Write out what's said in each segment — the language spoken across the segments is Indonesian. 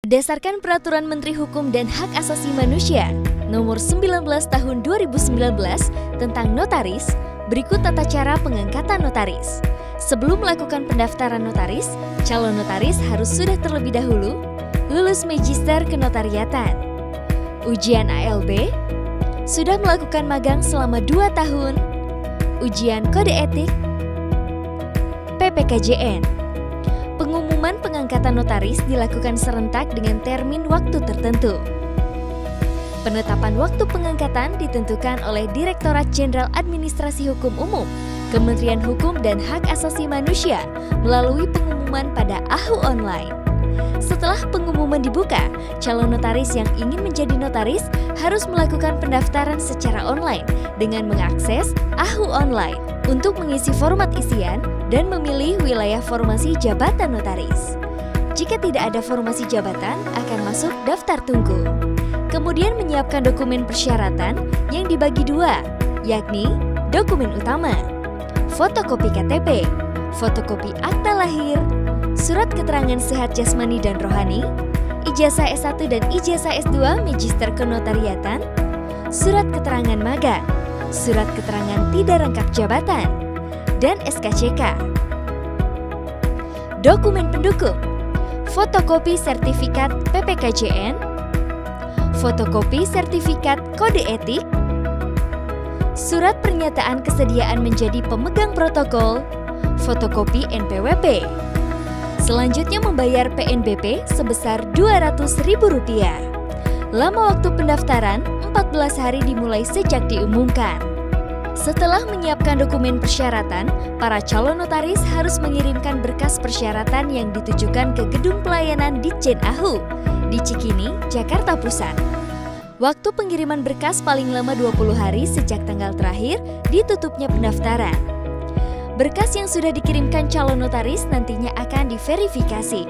Berdasarkan Peraturan Menteri Hukum dan Hak Asasi Manusia Nomor 19 Tahun 2019 tentang notaris, berikut tata cara pengangkatan notaris. Sebelum melakukan pendaftaran notaris, calon notaris harus sudah terlebih dahulu lulus Magister Kenotariatan, ujian ALB, sudah melakukan magang selama 2 tahun, ujian kode etik, PPKJN. Pengumuman pengangkatan notaris dilakukan serentak dengan termin waktu tertentu. Penetapan waktu pengangkatan ditentukan oleh Direktorat Jenderal Administrasi Hukum Umum, Kementerian Hukum dan Hak Asasi Manusia melalui pengumuman pada AHU Online. Setelah pengumuman dibuka, calon notaris yang ingin menjadi notaris harus melakukan pendaftaran secara online dengan mengakses AHU Online untuk mengisi format isian dan memilih wilayah formasi jabatan notaris. Jika tidak ada formasi jabatan, akan masuk daftar tunggu. Kemudian menyiapkan dokumen persyaratan yang dibagi dua, yakni dokumen utama, fotokopi KTP, fotokopi akta lahir, surat keterangan sehat jasmani dan rohani, ijazah S1 dan ijazah S2 Magister Kenotariatan, surat keterangan magang, surat keterangan tidak rangkap jabatan, dan SKCK. Dokumen pendukung, fotokopi sertifikat PPKJN, fotokopi sertifikat kode etik, surat pernyataan kesediaan menjadi pemegang protokol, fotokopi NPWP. Selanjutnya membayar PNBP sebesar Rp200.000. Lama waktu pendaftaran 14 hari dimulai sejak diumumkan. Setelah menyiapkan dokumen persyaratan, para calon notaris harus mengirimkan berkas persyaratan yang ditujukan ke Gedung Pelayanan Ditjen AHU di Cikini, Jakarta Pusat. Waktu pengiriman berkas paling lama 20 hari sejak tanggal terakhir ditutupnya pendaftaran. Berkas yang sudah dikirimkan calon notaris nantinya akan diverifikasi.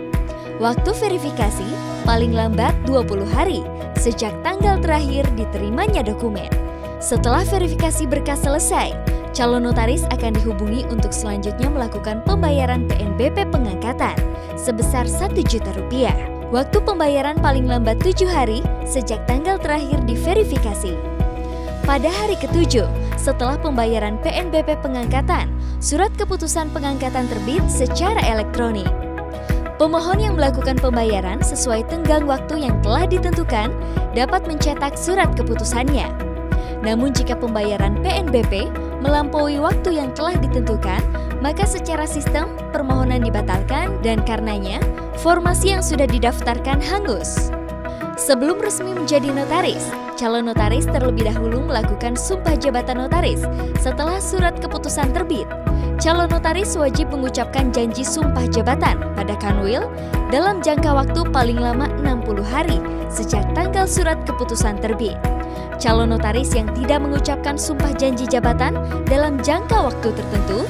Waktu verifikasi paling lambat 20 hari sejak tanggal terakhir diterimanya dokumen. Setelah verifikasi berkas selesai, calon notaris akan dihubungi untuk selanjutnya melakukan pembayaran PNBP pengangkatan sebesar Rp1 juta. Waktu pembayaran paling lambat 7 hari sejak tanggal terakhir diverifikasi. Pada hari ke-7, setelah pembayaran PNBP pengangkatan, surat keputusan pengangkatan terbit secara elektronik. Pemohon yang melakukan pembayaran sesuai tenggang waktu yang telah ditentukan dapat mencetak surat keputusannya. Namun jika pembayaran PNBP melampaui waktu yang telah ditentukan, maka secara sistem permohonan dibatalkan dan karenanya formasi yang sudah didaftarkan hangus. Sebelum resmi menjadi notaris, calon notaris terlebih dahulu melakukan sumpah jabatan notaris setelah surat keputusan terbit. Calon notaris wajib mengucapkan janji sumpah jabatan pada Kanwil dalam jangka waktu paling lama 60 hari sejak tanggal surat keputusan terbit. Calon notaris yang tidak mengucapkan sumpah janji jabatan dalam jangka waktu tertentu,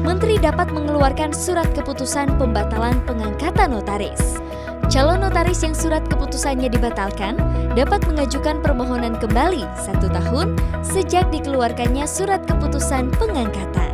Menteri dapat mengeluarkan surat keputusan pembatalan pengangkatan notaris. Calon notaris yang surat keputusannya dibatalkan dapat mengajukan permohonan kembali 1 tahun sejak dikeluarkannya surat keputusan pengangkatan.